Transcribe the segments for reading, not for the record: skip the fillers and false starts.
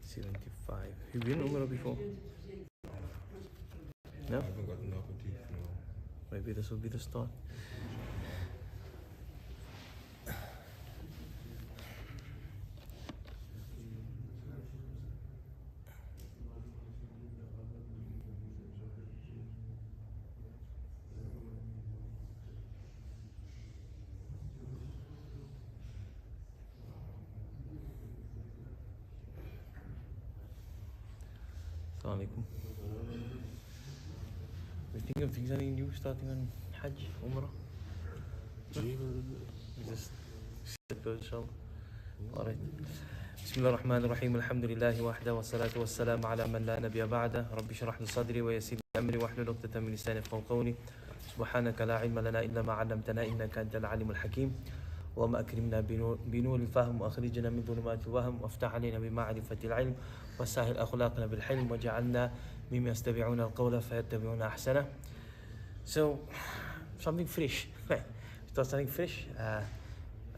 75. Have you been Umrah before? No? I haven't got enough of teeth, no. Maybe this will be the start. Assalamu alaikum. We think of things anything new starting on Hajj, Umrah? Just sit go inshallah. Alright. بسم الله الرحمن الرحيم الحمد لله وحده والصلاة والسلام على من لا نبي بعده رب اشرح لي صدري ويسر لي أمري واحلل عقدة من لساني يفقهوا قولي سبحانك لا علم لنا إلا ما علمتنا إنك أنت العليم الحكيم اللهم أكرمنا بنور الفهم وأخرجنا من ظلمات الوهم وافتح علينا بمعرفة العلم وسهل أخلاقنا بالحلم وجعلنا ممن يستمعون القول فيتبعون أحسنه. So something fresh, right? Start something fresh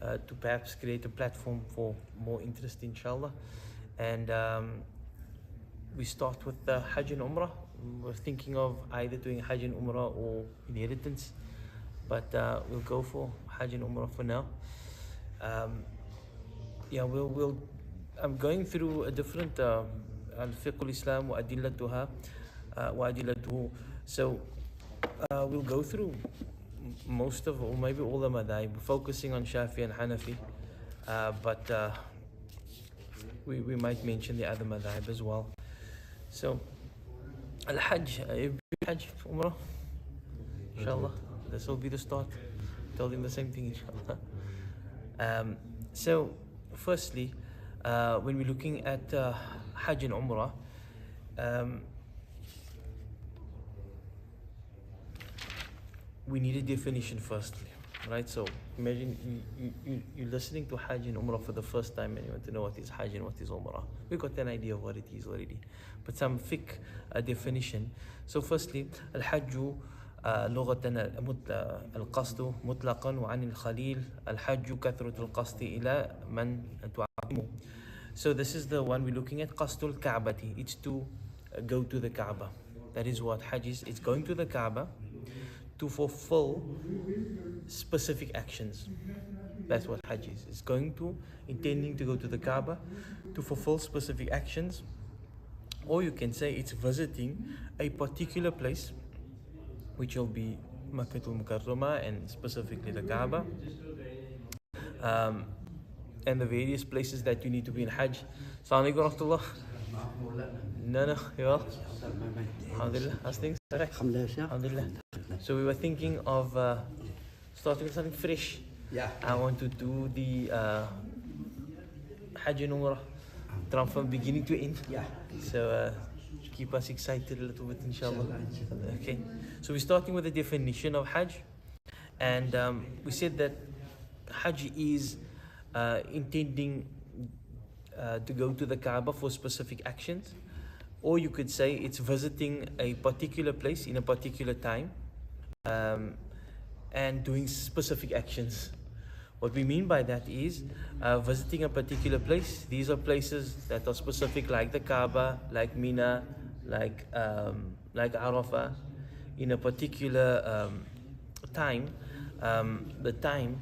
to perhaps create a platform for more interest, inshallah. And we start with the Hajj and Umrah. We're thinking of either doing Hajj and Umrah or inheritance, but we'll go for Hajj and Umrah for now. I'm going through a different al-Fiqh al-Islam wa adillatuha wa adillatuhu. So we'll go through most of, or maybe all the madhaib, focusing on Shafi and Hanafi, but we might mention the other madhaib as well. So al-Hajj, Hajj, Umrah, inshallah, this will be the start. Told him the same thing, inshallah. So firstly, when we're looking at Hajj and Umrah, we need a definition firstly, right? So imagine you're listening to Hajj and Umrah for the first time and you want to know what is Hajj and what is Umrah. We've got an idea of what it is already, but some fiqh definition. So firstly, Al-Hajju لغة القصد مطلقا وعن الخليل الحج كثرة القصد إلى من تعظمه. So this is the one we're looking at, قصد الكعبة. It's to go to the Kaaba. That is what Hajj is. It's going to the Kaaba to fulfill specific actions. That's what Hajj is. It's intending to go to the Kaaba to fulfill specific actions. Or you can say it's visiting a particular place, which will be Makkah al-Mukarramah and specifically the Kaaba, and the various places that you need to be in Hajj. Assalamu alaikum warahmatullah. No, you all? Alhamdulillah, how's things? Alhamdulillah. So we were thinking of starting with something fresh. Yeah. I want to do the Hajj and Umrah from beginning to end. Yeah. So keep us excited a little bit, inshallah. Okay. So we're starting with the definition of Hajj, and we said that Hajj is intending to go to the Kaaba for specific actions, or you could say it's visiting a particular place in a particular time and doing specific actions. What we mean by that is visiting a particular place. These are places that are specific, like the Kaaba, like Mina, like Arafah, in a particular time. The time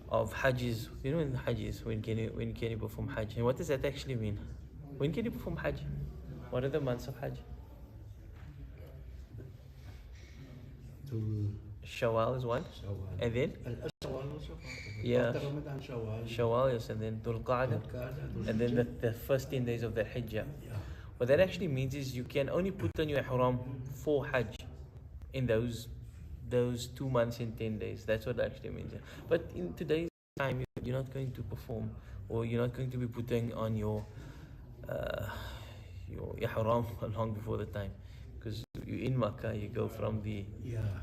of Hajj is, when Hajj is, when can you perform Hajj? And what does that actually mean? When can you perform Hajj? What are the months of Hajj? Shawwal is one. And then? Yeah. Shawwal, yes, and then Dhul Qa'dah. And then the first 10 days of the Hijjah. What that actually means is you can only put on your ihram for Hajj in those 2 months and 10 days. That's what it actually means. But in today's time, you're not going to perform, or you're not going to be putting on your ihram long before the time, because you're in Makkah. You go from the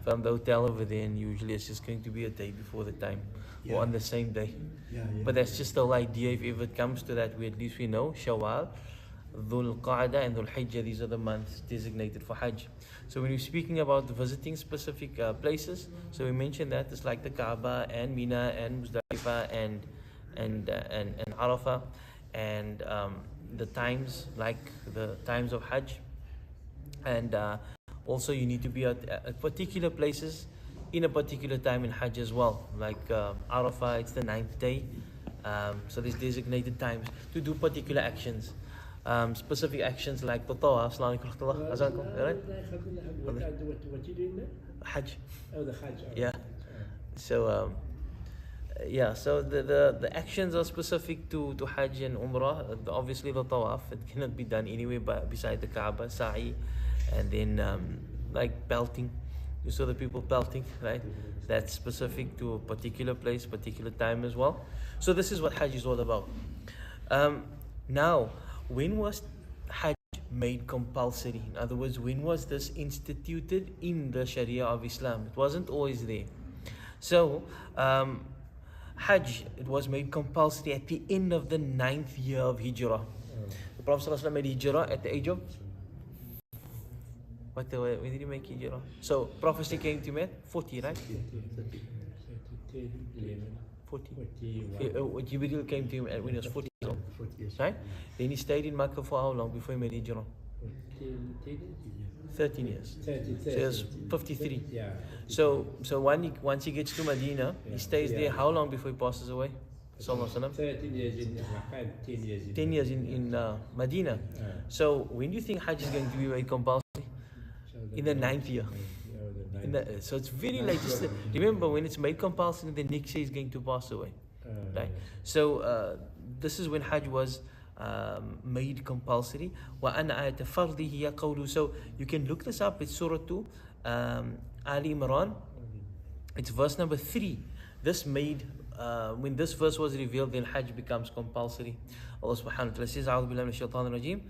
hotel over there, and usually it's just going to be a day before the time, or on the same day. But that's just the whole idea. If it comes to that, at least we know Shawwal, Dhul Qa'dah and Dhul Hijjah, these are the months designated for Hajj. So when we're speaking about visiting specific places, so we mentioned that it's like the Kaaba and Mina and Muzdalifah and Arafah. and the times, like the times of Hajj, and also you need to be at particular places in a particular time in Hajj as well, like Arafah, it's the 9th day. So there's designated times to do particular actions, specific actions like the tawaf. Assalamu alaikum, right? What you doing there? Hajj. Oh, the Hajj. Yeah. So so the actions are specific to Hajj and Umrah. Obviously the tawaf, it cannot be done anywhere but beside the Kaaba, sa'i, and then like belting. You saw the people belting, right? That's specific to a particular place, particular time as well. So this is what Hajj is all about. Now, when was Hajj made compulsory? In other words, when was this instituted in the Sharia of Islam? It wasn't always there. So, Hajj, it was made compulsory at the end of the 9th year of Hijrah. The Prophet ﷺ made Hijrah at the age of... when did he make Hijrah? So, prophecy came to him at 40, right? 40. Jibreel came to him when he was 40 years old, right? Then he stayed in Makkah for how long before he made Hijrah? 13 years. So he was 53. Yeah. So once he gets to Medina, he stays there how long before he passes away? 13 years in Makkah and 10 years in 10 years in Medina. So when do you think Hajj is going to be made compulsory? In the 9th year. So it's very late. Just remember, when it's made compulsory, the next year is going to pass away. Right? So this is when Hajj was made compulsory. وَأَنَّ آيَةَ فَرْضِهِ يَقَوْلُ. So you can look this up. It's Surah 2, Ali Imran. It's verse number 3. This made, when this verse was revealed, then Hajj becomes compulsory. Allah subhanahu wa ta'ala says, أعوذ بالله من الشيطان الرجيم,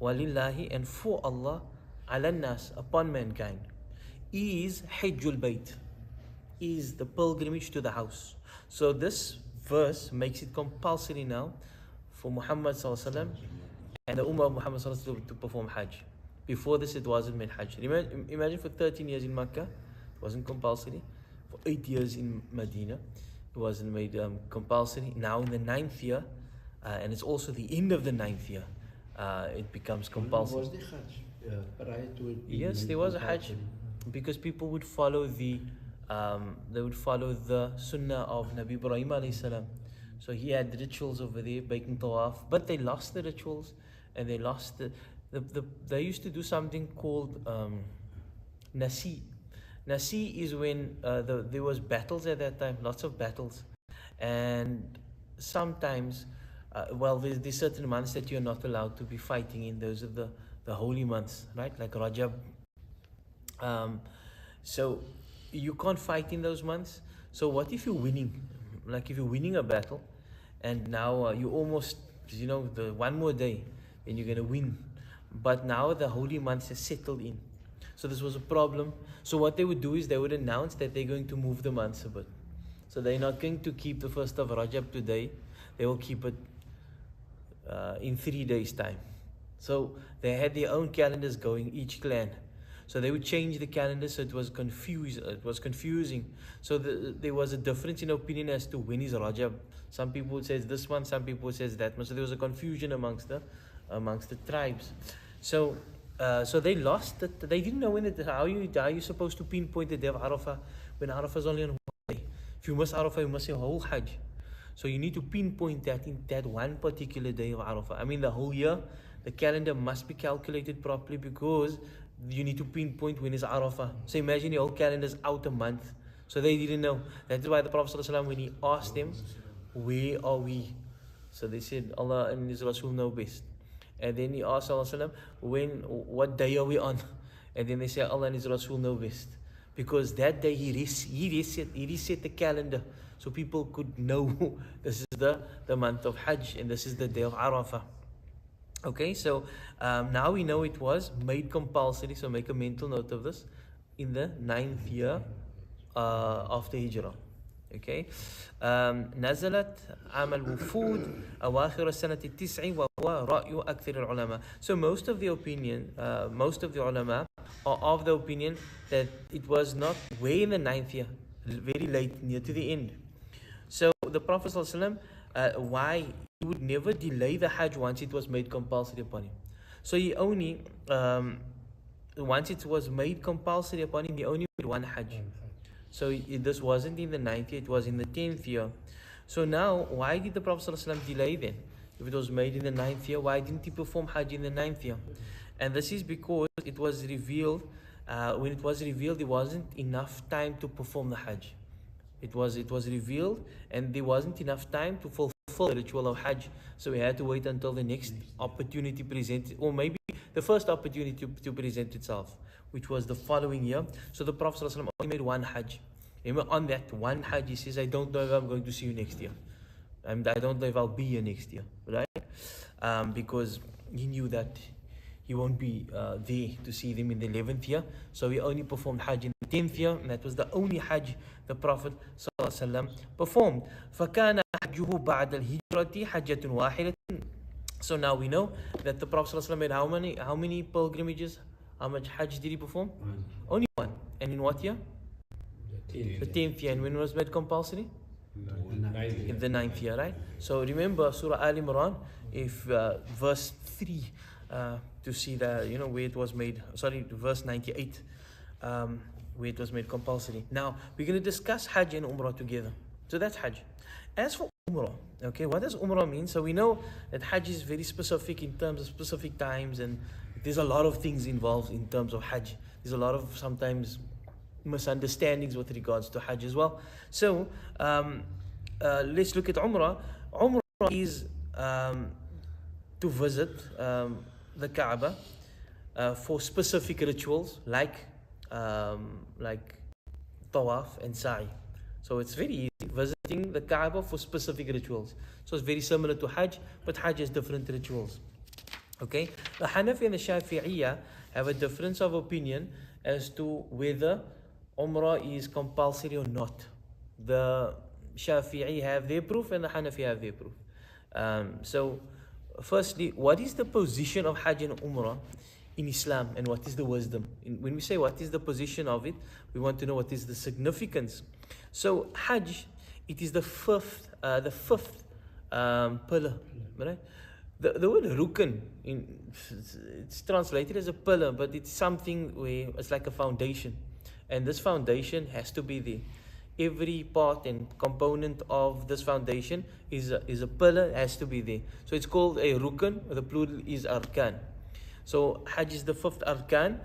وَلِلَّهِ, and for Allah, على الناس, upon mankind, is Hajjul Bayt, is the pilgrimage to the house. So this verse makes it compulsory now for Muhammad sallallahu alaihi wasallam and the Ummah of Muhammad sallallahu alaihi wasallam to perform Hajj. Before this, it wasn't made Hajj. Imagine for 13 years in Makkah, it wasn't compulsory. For 8 years in Medina, it wasn't made compulsory. Now in the 9th year, and it's also the end of the 9th year, it becomes compulsory. Was the Hajj prior to it? Yes, there was a Hajj, because people would follow the sunnah of Nabi Ibrahim alayhi salam. So he had rituals over there, making tawaf, but they lost the rituals, and they lost they used to do something called nasi. Nasi is when there was battles at that time, lots of battles, and sometimes there's certain months that you're not allowed to be fighting in. Those are the holy months, right? Like Rajab. So you can't fight in those months. So what if you're winning? Like if you're winning a battle, and now you almost, the one more day, then you're going to win. But now the holy months has settled in. So this was a problem. So what they would do is they would announce that they're going to move the months a bit. So they're not going to keep the 1st of Rajab today. They will keep it in 3 days' time. So they had their own calendars going, each clan. So they would change the calendar, so it was confusing. So there was a difference in opinion as to when is Rajab. Some people would say it's this month, some people would say it's that month. So there was a confusion amongst the tribes. So they lost it. They didn't know when how are you supposed to pinpoint the day of Arafah when Arafah is only on one day? If you miss Arafah, you miss your whole Hajj. So you need to pinpoint that in that one particular day of Arafah. I mean, the whole year, the calendar must be calculated properly, because you need to pinpoint when is Arafah. So imagine your whole calendar is out a month. So they didn't know. That's why the Prophet ﷺ, when he asked them, where are we? So they said, Allah and His Rasul know best. And then he asked ﷺ, what day are we on? And then they say, Allah and His Rasul know best. Because that day he reset the calendar, so people could know this is the month of Hajj, and this is the day of Arafah. Okay, so now we know it was made compulsory, so make a mental note of this, in the 9th year after Hijrah. Okay, نزلت عام الوفود أواخر السنة التسع وهو رأي أكثر العلماء. So most of the ulama are of the opinion that it was not way in the 9th year, very late, near to the end. So the Prophet ﷺ, why he would never delay the Hajj once it was made compulsory upon him. So he only, once it was made compulsory upon him, he only made one Hajj. So this wasn't in the 9th year, it was in the 10th year. So now, why did the Prophet ﷺ delay then? If it was made in the 9th year, why didn't he perform Hajj in the 9th year? And this is because it was revealed, when it was revealed, there wasn't enough time to perform the Hajj. It was revealed, and there wasn't enough time to fulfill the ritual of Hajj. So we had to wait until the next opportunity presented, or maybe the first opportunity to present itself, which was the following year. So the Prophet ﷺ only made one Hajj. Remember, on that one Hajj, he says, I don't know if I'm going to see you next year. I don't know if I'll be here next year, right? Because he knew that he won't be there to see them in the 11th year. So he only performed Hajj in the 10th year, and that was the only Hajj the Prophet ﷺ performed. فَكَانَ حَجُّهُ بَعْدَ الْهِجْرَةِ حَجَّةٌ وَاحِدَةٌ. So now we know that the Prophet ﷺ made how many pilgrimages? How much Hajj did he perform? Only one. And in what year? The 10th year. And when it was made compulsory? In the 9th year, right? So remember Surah Al Imran, if verse 3, to see the, where it was made, verse 98, where it was made compulsory. Now, we're going to discuss Hajj and Umrah together. So that's Hajj. As for Umrah, okay, what does Umrah mean? So we know that Hajj is very specific in terms of specific times, and there's a lot of things involved in terms of Hajj. There's a lot of sometimes misunderstandings with regards to Hajj as well. So let's look at Umrah. Umrah is to visit the Kaaba for specific rituals like Tawaf and Sa'i. So it's very easy, visiting the Kaaba for specific rituals. So it's very similar to Hajj, but Hajj has different rituals. Okay, the Hanafi and the Shafi'iyya have a difference of opinion as to whether Umrah is compulsory or not. The Shafi'i have their proof and the Hanafi have their proof. So firstly, what is the position of Hajj and Umrah in Islam, and what is the wisdom? When we say what is the position of it, we want to know what is the significance. So Hajj, it is the fifth pillar, right? The word rukn, it's translated as a pillar, but it's something where it's like a foundation, and this foundation has to be there. Every part and component of this foundation is a pillar, has to be there. So it's called a rukn, the plural is arkan. So Hajj is the fifth arkan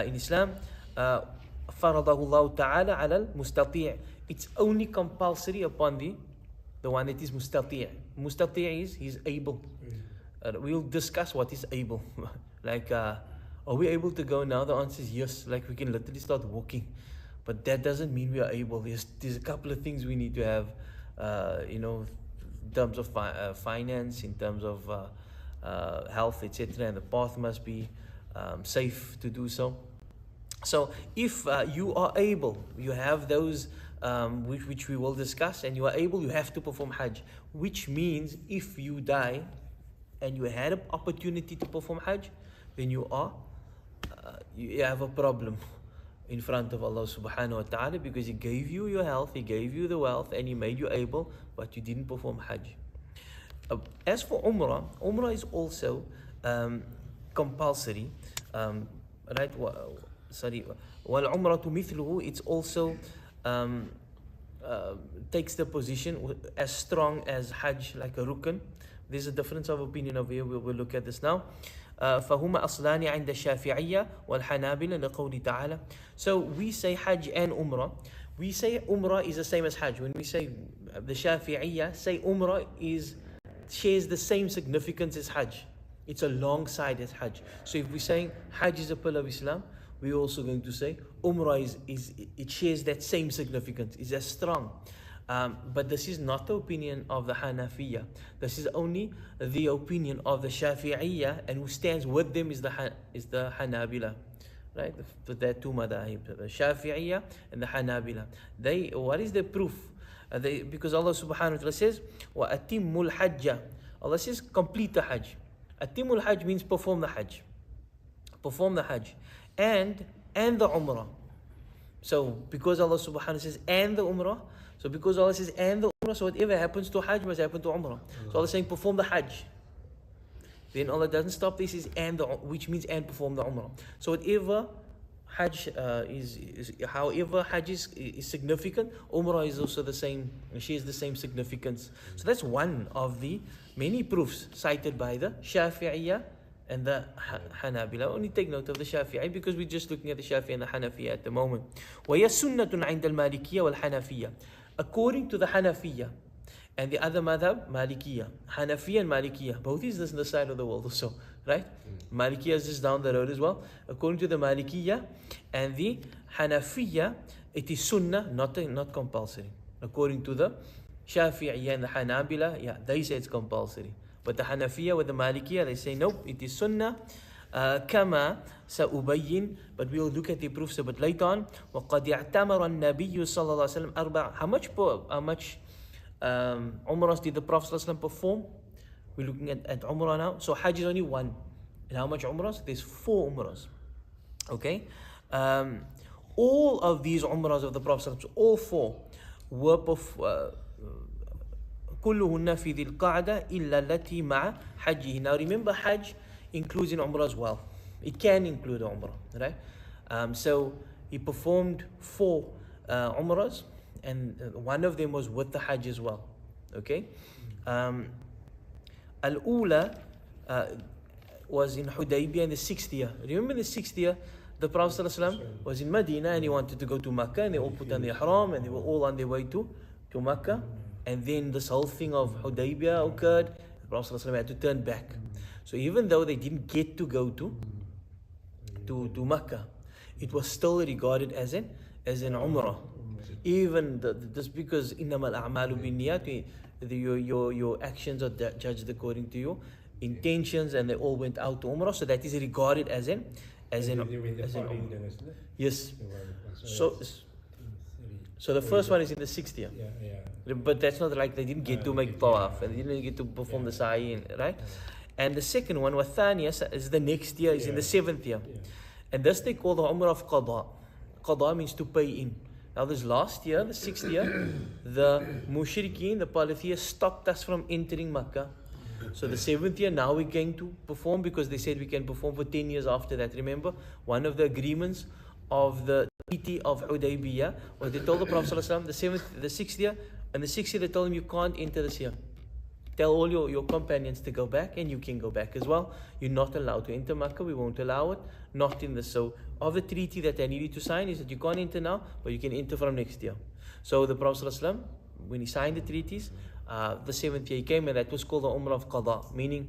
in Islam. فَرَضَهُ اللَّهُ تَعَالَى عَلَى الْمُسْتَطِيعِ. It's only compulsory upon the one that is mustati'. Mustati' is he's able. We'll discuss what is able. Are we able to go now? The answer is yes. Like we can literally start walking. But that doesn't mean we are able. There's a couple of things we need to have, in terms of finance, in terms of health, etc. And the path must be safe to do so. So if you are able, you have those which we will discuss, and you are able, you have to perform Hajj. Which means if you die and you had an opportunity to perform Hajj, then you have a problem in front of Allah subhanahu wa ta'ala, because He gave you your health, He gave you the wealth, and He made you able, but you didn't perform Hajj. As for Umrah, Umrah is also compulsory, right? وَالْعُمْرَةُ مِثْلُهُ, it's also takes the position as strong as Hajj, like a rukn. There's a difference of opinion over here. We'll look at this now. فهما أصلان عند الشافعية والحنابلة لقوله تعالى. So we say Hajj and Umrah. We say Umrah is the same as Hajj. When we say the Shafi'iyya say Umrah shares the same significance as Hajj. It's alongside as Hajj. So if we're saying Hajj is a pillar of Islam, we're also going to say Umrah it shares that same significance. It's as strong. But this is not the opinion of the Hanafiya. This is only the opinion of the Shafi'iyya, and who stands with them is the Hanabila, right? There are two madhahib, the Shafi'iyya and the Hanabila. What is the proof? Because Allah subhanahu wa ta'ala says, وَأَتِمُّ الْحَجَّ. Allah says, complete the Hajj. Atimul Hajj means perform the Hajj. Perform the Hajj. And the Umrah. So because Allah subhanahu wa ta'ala says, and the Umrah, so because Allah says, and the Umrah, Umrah, so whatever happens to Hajj must happen to Umrah. So Allah is saying, perform the Hajj. Then Allah doesn't stop this, which means and perform the Umrah. So whatever Hajj however Hajj is significant, Umrah is also the same, shares the same significance. So that's one of the many proofs cited by the Shafi'iyya and the Hanabila. Only take note of the Shafi'i because we're just looking at the Shafi'i and the Hanafiya at the moment. وَيَا سُنَّةٌ عِنْدَ الْمَالِكِيَّةِ وَالْحَنَفِيَّةِ. According to the Hanafiya and the other madhab, Malikiya. Hanafiya and Malikiya, both is this on the side of the world also, right? Malikiya is just down the road as well. According to the Malikiya and the Hanafiya, it is sunnah, not compulsory. According to the Shafi'iyya and the Hanabila, yeah, they say it's compulsory. But the Hanafiya with the Malikiya, they say nope, it is sunnah. كما سأبين, but we'll look at the proofs a bit later on. وقد اعتمر النبي صلى الله عليه وسلم أربع. How much Umrahs did the Prophet ﷺ perform? We're looking at Umrah now. So Hajj is only one. And how much Umrahs? There's 4 Umrahs. Okay? All of these Umrahs of the Prophet ﷺ, all 4, were كلهن في ذي القعدة إلا التي مع حجه. Now remember, Hajj includes in Umrah as well. It can include Umrah, right? So he performed 4 Umrahs, and one of them was with the Hajj as well. Okay? Al-Ula was in Hudaybiyah in the 6th year. Remember the 6th year, the Prophet ﷺ was in Medina and he wanted to go to Makkah, and they all put on their ihram and they were all on their way to Makkah. And then this whole thing of Hudaybiyah occurred. The Prophet ﷺ had to turn back. So even though they didn't get to go to Makkah, it was still regarded as an Umrah. Even just because innamal a'malu binniyat, your actions are judged according to your intentions, and they all went out to Umrah, so that is regarded as an Umrah. Yes. So the first one is in the 6th year. But that's not like they didn't get to make tawaf and they didn't get to perform the sa'i, right? And the second one, Wathaniya, is the next year, is in the 7th year. And this they call the Umrah of Qada. Qada means to pay in. Now this last year, the 6th year, the mushrikeen, the polytheists, stopped us from entering Makkah. So the 7th year, now we're going to perform, because they said we can perform for 10 years after that. Remember, one of the agreements of the treaty of Hudaybiyah was they told the Prophet ﷺ, the 6th year, and the 6th year they told him, you can't enter this year. Tell all your companions to go back, and you can go back as well. You're not allowed to enter Makkah, we won't allow it, not in this. So of the treaty that they needed to sign is that you can't enter now, but you can enter from next year. So the Prophet ﷺ, when he signed the treaties, the 7th year he came, and that was called the Umrah of Qada, meaning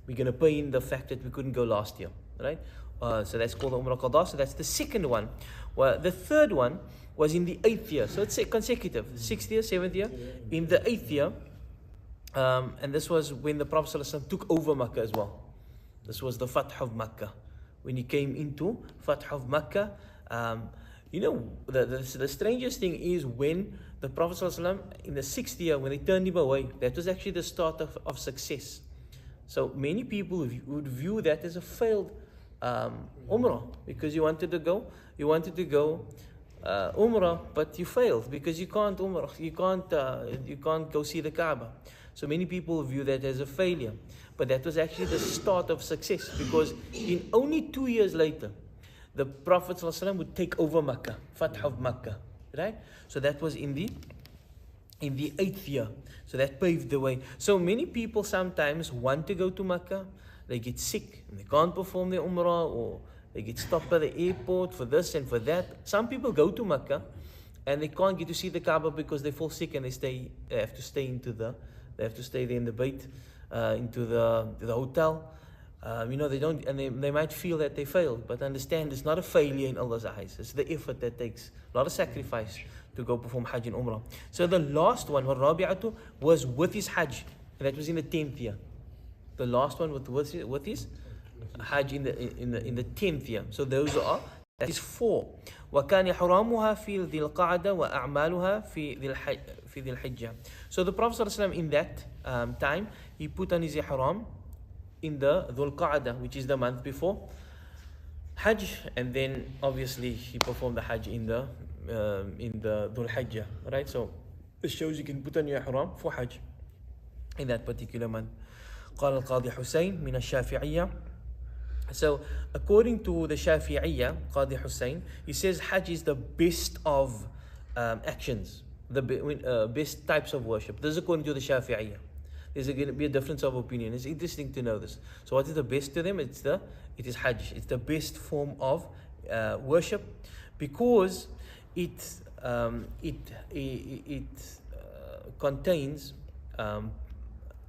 we're going to pay in the fact that we couldn't go last year, right? So that's called the Umrah Qada. So that's the second one. Well, the third one was in the 8th year. So it's consecutive. 6th year, 7th year. In the 8th year, and this was when the Prophet ﷺ took over Makkah as well. This was the Fath of Makkah. When he came into Fath of Makkah, the strangest thing is when the Prophet ﷺ, in the 6th year, when they turned him away, that was actually the start of success. So many people would view that as a failed Umrah, because you wanted to go Umrah, but you failed because you can't Umrah, you can't go see the Kaaba. So many people view that as a failure, but that was actually the start of success, because in only 2 years later, the Prophet ﷺ would take over Makkah, Fath of Makkah, right? So that was in the 8th year. So that paved the way. So many people sometimes want to go to Makkah, they get sick and they can't perform their Umrah, or they get stopped by the airport for this and for that. Some people go to Makkah and they can't get to see the Kaaba because they fall sick, and they have to stay there in the Bayt, into the hotel. They don't, and they might feel that they failed, but understand it's not a failure in Allah's eyes. It's the effort that takes a lot of sacrifice to go perform Hajj and Umrah. So the last one, Rabi'atu, was with his Hajj, and that was in the 10th year. The last one with his Hajj in the 10th year. So that is 4. وَكَانَ حُرَامُهَا فِي ذِي الْقَعْدَةِ وَأَعْمَالُهَا فِي ذِي الْحِجَّةِ. So the Prophet ﷺ in that time, he put on his ihram in the Dhul Qa'dah, which is the month before Hajj, and then obviously he performed the Hajj in the Dhul Hijjah, right? So This shows you can put on your ihram for Hajj in that particular month. قال القاضي حسين من الشافعية. So according to the Shafi'iyya, Qadi Hussein, he says Hajj is the best of actions, the best types of worship. This is according to the Shafi'iyya. There's going to be a difference of opinion. It's interesting to know this. So what is the best to them? It is Hajj. It's the best form of worship because it contains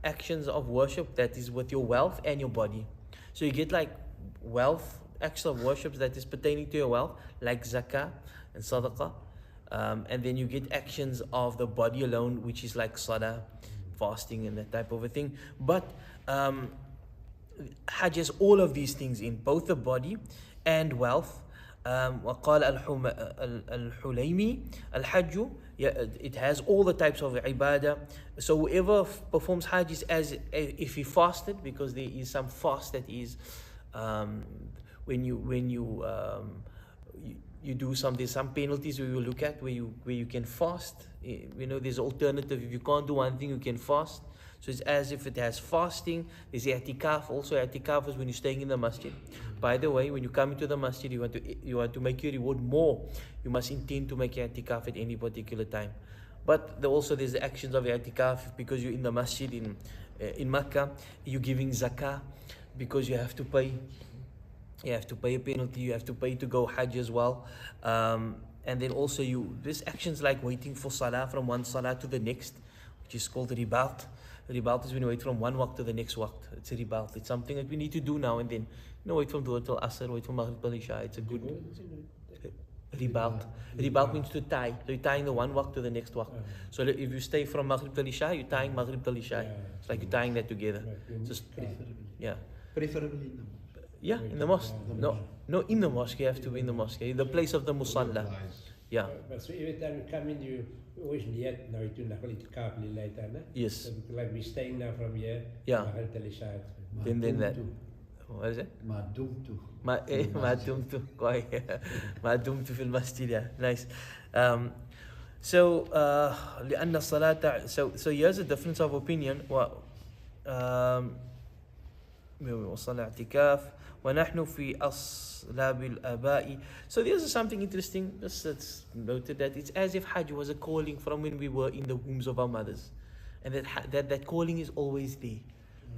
actions of worship that is with your wealth and your body. So you get like wealth, acts of worship that is pertaining to your wealth, like zakah and sadaqah. And then you get actions of the body alone, which is like salah, fasting and that type of a thing. But Hajj has all of these things in, both the body and wealth. وقال الحليمي الحج, it has all the types of ibadah. So whoever performs Hajj is as if he fasted, because there is some fast that is when you do there's some penalties we will look at where you can fast. There's alternative. If you can't do one thing, you can fast. So it's as if it has fasting. There's i'tikaf. Also, i'tikaf is when you're staying in the masjid. By the way, when you come into the masjid, you want to make your reward more. You must intend to make i'tikaf at any particular time. But there's the actions of i'tikaf because you're in the masjid in Makkah. You're giving zakah because you have to pay. You have to pay a penalty. You have to pay to go Hajj as well. And then also there's actions like waiting for salah from one salah to the next, which is called ribat. Ribat is when you wait from one waqt to the next waqt. It's a ribat. It's something that we need to do now and then. Wait from Dhuhr till Asr, wait from Maghrib till Isha. It's a good ribat. Ribat means to tie. So you're tying the one waqt to the next waqt. So if you stay from Maghrib till Isha, you're tying Maghrib till Isha. It's like you're tying that together. Preferably in the mosque. Yeah, in the mosque. No, in the mosque. You have to be in the mosque. The place of the musalla. Yeah. But so every time you come in, you always niyat now to nakal itikaf later, na? Yes. So like we staying now from here. Yeah. Then that. What is it? ما دمت ما دمت في المسجد. Yeah, nice. So لأن الصلاة. So here's a difference of opinion. وصلاة اعتكاف ونحن في أصلاب الآباء. So there's something interesting. Let's note that it's as if Hajj was a calling from when we were in the wombs of our mothers, and that calling is always there.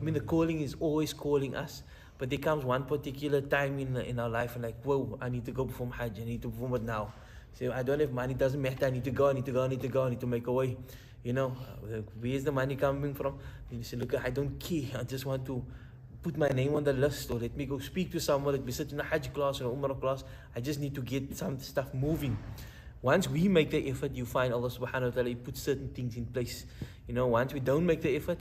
The calling is always calling us, but there comes one particular time in our life and like, whoa, I need to go perform Hajj. I need to perform it now. So I don't have money. It doesn't matter. I need to go. I need to make a way. Where's the money coming from? You say, look, I don't care. I just want to put my name on the list, or let me go speak to someone, let me sit in a Hajj class or Umrah class. I just need to get some stuff moving. Once we make the effort, you find Allah subhanahu wa ta'ala, He puts certain things in place. Once we don't make the effort,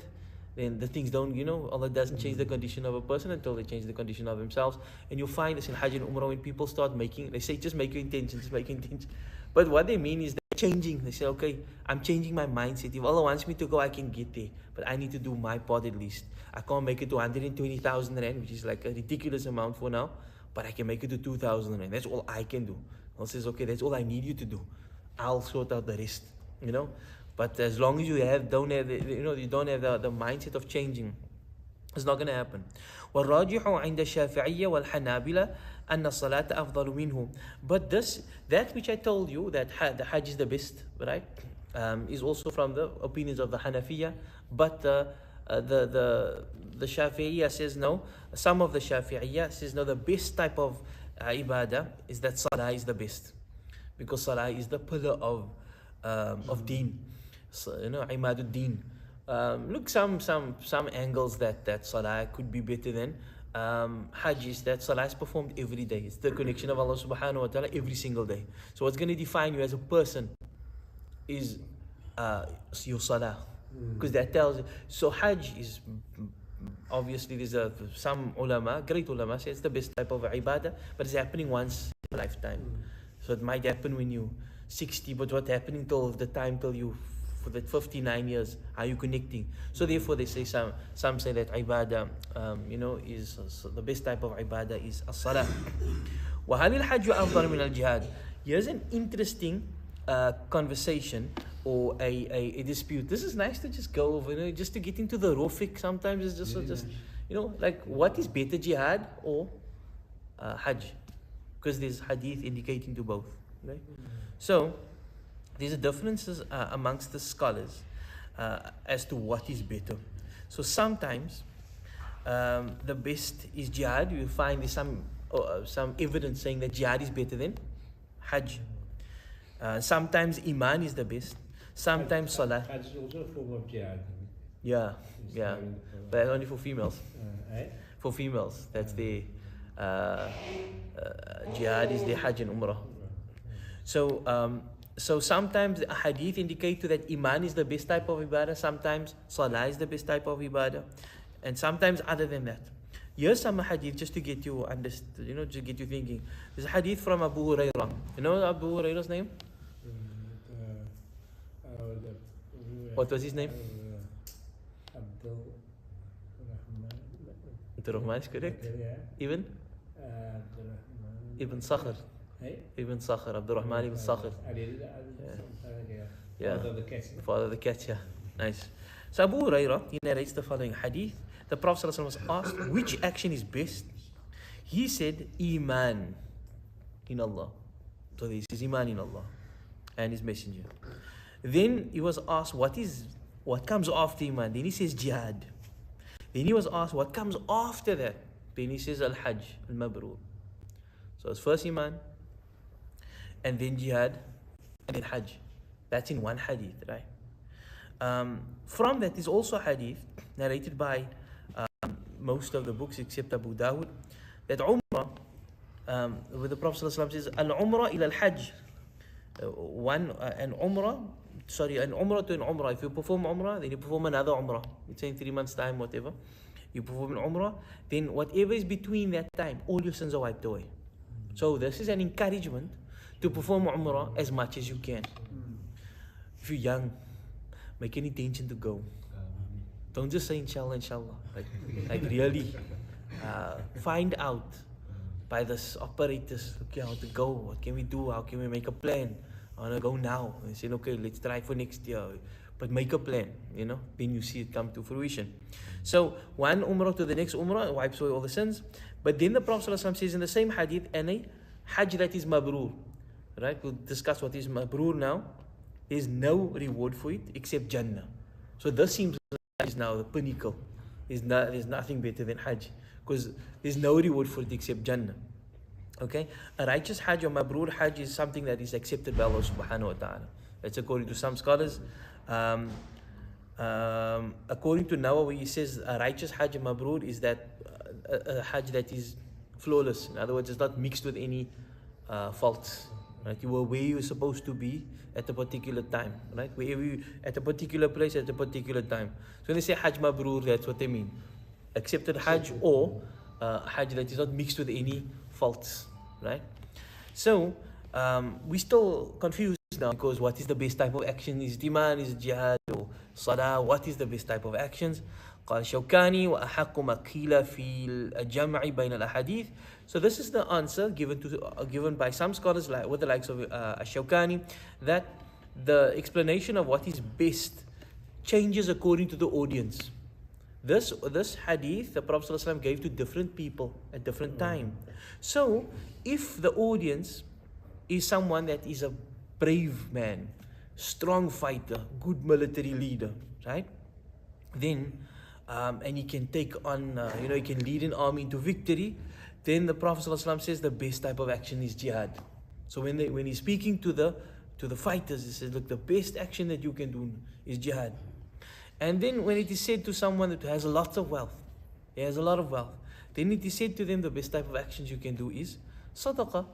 then the things don't, Allah doesn't change the condition of a person until they change the condition of themselves. And you'll find this in Hajj and Umrah when people start they say, just make your intention, just make your intention. But what they mean is they're changing. They say, okay, I'm changing my mindset. If Allah wants me to go, I can get there. But I need to do my part at least. I can't make it to 120,000 rand, which is like a ridiculous amount for now. But I can make it to 2,000 rand. That's all I can do. Allah says, okay, that's all I need you to do. I'll sort out the rest. But as long as you don't have the mindset of changing, it's not going to happen. والراجح عند الشافعية والحنابلة أن الصلاة أفضل منه. But that which I told you, that the Hajj is the best, right? Is also from the opinions of the Hanafiya. But the Shafi'iyya says no. Some of the Shafi'iyya says no. The best type of ibadah is that Salah is the best, because Salah is the pillar of Deen. So, Imadud Deen. Look, some angles that Salah could be better than Hajj is that Salah is performed every day. It's the connection of Allah subhanahu wa ta'ala every single day. So what's going to define you as a person is your Salah. Because that tells you. So Hajj is, obviously there's some great ulama say it's the best type of ibadah, but it's happening once in a lifetime. So it might happen when you're 60, but what's happening till you for that 59 years, are you connecting? So therefore they say, some say that ibadah is the best type of ibadah is as-salah. وَهَلِ الْحَجُّ أَفْضَلُ مِنَ الْجِهَادِ. Here's an interesting conversation or a dispute. This is nice to just go over, just to get into the raw fiqh. Sometimes it's just like what is better, jihad or hajj? Because there's hadith indicating to both. Right? So there's a differences amongst the scholars as to what is better. So sometimes the best is jihad. You find there's some evidence saying that jihad is better than hajj. Sometimes iman is the best. Sometimes salah. Hajj is also a form of jihad. Yeah, but only for females. Eh? For females, that's the jihad is the hajj and umrah. So sometimes a hadith indicate to that iman is the best type of ibadah. Sometimes salah is the best type of ibadah, and sometimes other than that. Here's some hadith just to get you understood, just get you thinking. There's a hadith from Abu Hurairah. You know Abu Hurairah's name? What was his name? Abdul Rahman is correct. Ibn Sakhr. Ibn Sakhr, Abdul Rahman ibn Sakhr. Yeah. Father of the cat, yeah. Nice. So Abu Hurairah, he narrates the following hadith. The Prophet ﷺ was asked, which action is best? He said, Iman in Allah. So this is Iman in Allah and His Messenger. Then he was asked, what comes after Iman? Then he says, Jihad. Then he was asked, what comes after that? Then he says, Al-Hajj, Al-Mabrur. So it's first Iman, and then Jihad, and then Hajj. That's in one hadith, right? From that is also a hadith narrated by most of the books except Abu Dawud, that Umrah, where the Prophet ﷺ says, Al-Umrah ila al-Hajj. An Umrah to an Umrah. If you perform Umrah, then you perform another Umrah. It's in 3 months' time, whatever. You perform an Umrah, then whatever is between that time, all your sins are wiped away. So this is an encouragement to perform Umrah as much as you can. If you're young, make an intention to go. Don't just say inshallah, inshallah. Like really find out by the operators, okay, how to go, what can we do, how can we make a plan. I want to go now. And say, okay, let's try for next year. But make a plan, then you see it come to fruition. So one Umrah to the next Umrah wipes away all the sins. But then the Prophet ﷺ says in the same hadith, and a Hajj that is Mabrur. Right? We'll discuss what is Mabrur now. There's no reward for it except Jannah. So this seems is now the pinnacle. There's nothing better than Hajj, because there's no reward for it except Jannah. Okay? A righteous Hajj or Mabrur Hajj is something that is accepted by Allah subhanahu wa ta'ala. That's according to some scholars. According to Nawawi, he says a righteous Hajj and Mabrur is that a Hajj that is flawless. In other words, it's not mixed with any faults. Right? You were where you're supposed to be at a particular time, right? Wherever you, at a particular place at a particular time. So when they say Hajj Mabrur, that's what they mean. Accepted Hajj, or Hajj that is not mixed with any faults, right? So we're still confused now, because what is the best type of action? Is it Iman, is it Jihad, or Salah? What is the best type of actions? قال شوكاني وأحق ما قيل في الجمع بين الأحاديث. So this is the answer given by some scholars, like with the likes of Shawkani, that the explanation of what is best changes according to the audience. This hadith the Prophet ﷺ gave to different people at different time. So if the audience is someone that is a brave man, strong fighter, good military leader, right? Then and he can take on, he can lead an army into victory, then the Prophet ﷺ says the best type of action is jihad. So when he's speaking to the fighters, he says, look, the best action that you can do is jihad. And then when it is said to someone that has lots of wealth, he has a lot of wealth, then it is said to them the best type of actions you can do is sadaqah.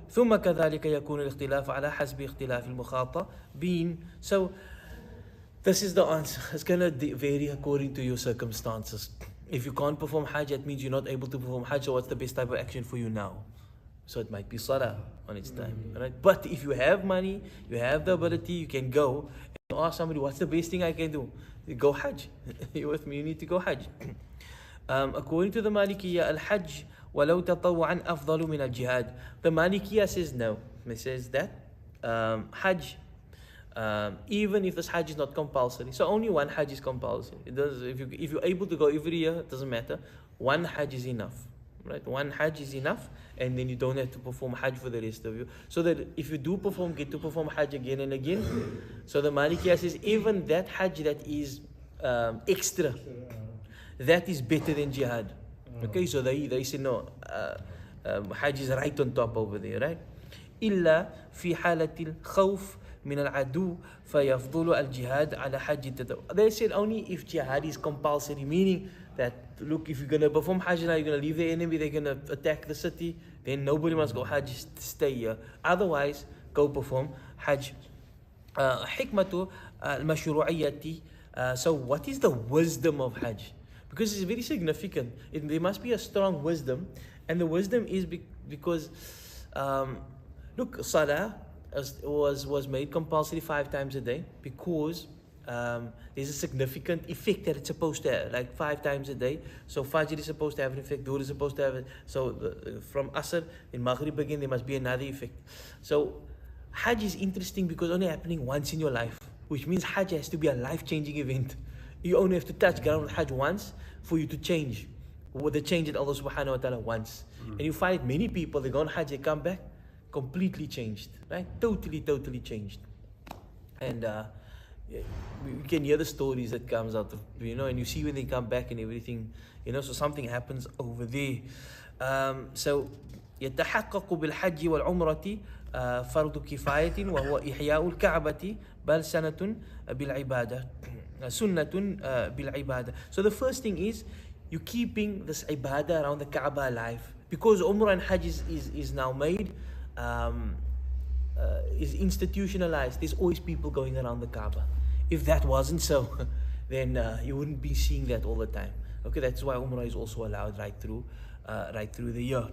ثم كذلك يكون الاختلاف على حسب اختلاف المخاطة being. So this is the answer. It's going to vary according to your circumstances. If you can't perform Hajj, that means you're not able to perform Hajj. So what's the best type of action for you now? So it might be Salah on its time, right? But if you have money, you have the ability, you can go and ask somebody, what's the best thing I can do? You go Hajj. You with me? You need to go Hajj. According to the Malikiyya, Al-Hajj walau tatawwa'an afdalu min al-jihad. The Malikiyya says no. It says that Hajj even if this Hajj is not compulsory. So only one Hajj is compulsory. It does, if you're able to go every year, it doesn't matter. One Hajj is enough. Right? One Hajj is enough, and then you don't have to perform Hajj for the rest of you. So that if you do get to perform Hajj again and again, so the Malikiya says even that Hajj that is extra, that is better than jihad. Okay, so they say no, Hajj is right on top over there, right? إلا في حالة الخوف من العدو فيفضل الجهاد على حج التطوع. They said only if jihad is compulsory, meaning that look, if you're going to perform Hajj now, you're going to leave the enemy, they're going to attack the city, then nobody must go Hajj, stay here. Otherwise, go perform Hajj. حكمة المشروعية. So what is the wisdom of Hajj? Because it's very significant. There must be a strong wisdom, and the wisdom is because look, Salah was made compulsory 5 times a day because there's a significant effect that it's supposed to have, like 5 times a day. So Fajr is supposed to have an effect, Dhuhr is supposed to have it. So from Asr, in Maghrib again, there must be another effect. So Hajj is interesting because only happening once in your life, which means Hajj has to be a life-changing event. You only have to touch ground with Hajj once for you to change, with the change that Allah subhanahu wa ta'ala wants. And you find many people, they go on Hajj, they come back, completely changed, right? Totally changed. And we can hear the stories that comes out of, and you see when they come back and everything, so something happens over there. So يتحقق بالحج والعمرة فرض كفاية وهو إحياء الكعبة بل سنة بالعبادة سنة بالعبادة. So the first thing is you keeping this ibadah around the Kaaba alive, because Umrah and Hajj is now made, is institutionalized. There's always people going around the Kaaba. If that wasn't so, then you wouldn't be seeing that all the time. Okay, that's why Umrah is also allowed right through the year.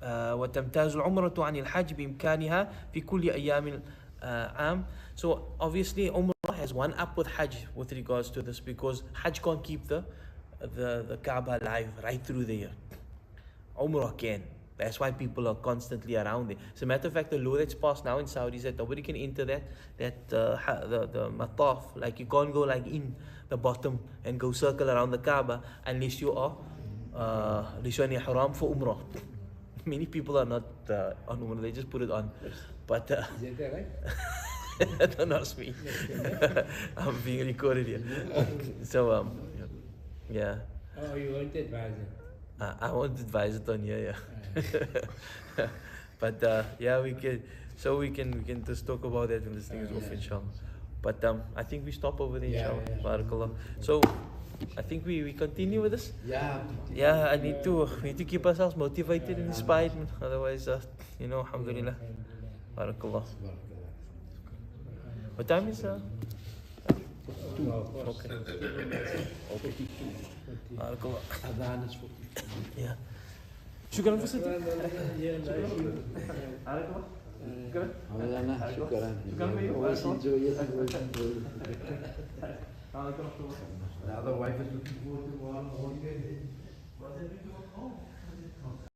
وتمتاز العمرة عن الحج بإمكانها في كل أيام العام. So obviously Umrah has one up with Hajj with regards to this, because Hajj can't keep the Kaaba alive right through the year. Umrah can. That's why people are constantly around it. As a matter of fact, the law that's passed now in Saudi is that nobody can enter the mataf. Like you can't go like in the bottom and go circle around the Kaaba unless you are in ihram for Umrah. Many people are not on Umrah, they just put it on. But is that right? don't ask me. I'm being recorded here. So yeah. Oh, you won't advise it? I won't advise it on here, yeah. But yeah, we can just talk about that when this thing is off, inshallah. But I think we stop over there, inshallah. Barakallah. So I think we continue with this. Yeah, we need to keep ourselves motivated and inspired, otherwise alhamdulillah. Barakallah. What time is Okay. Barakallah. Yeah. شكرا فسنتي. The other wife is looking forward to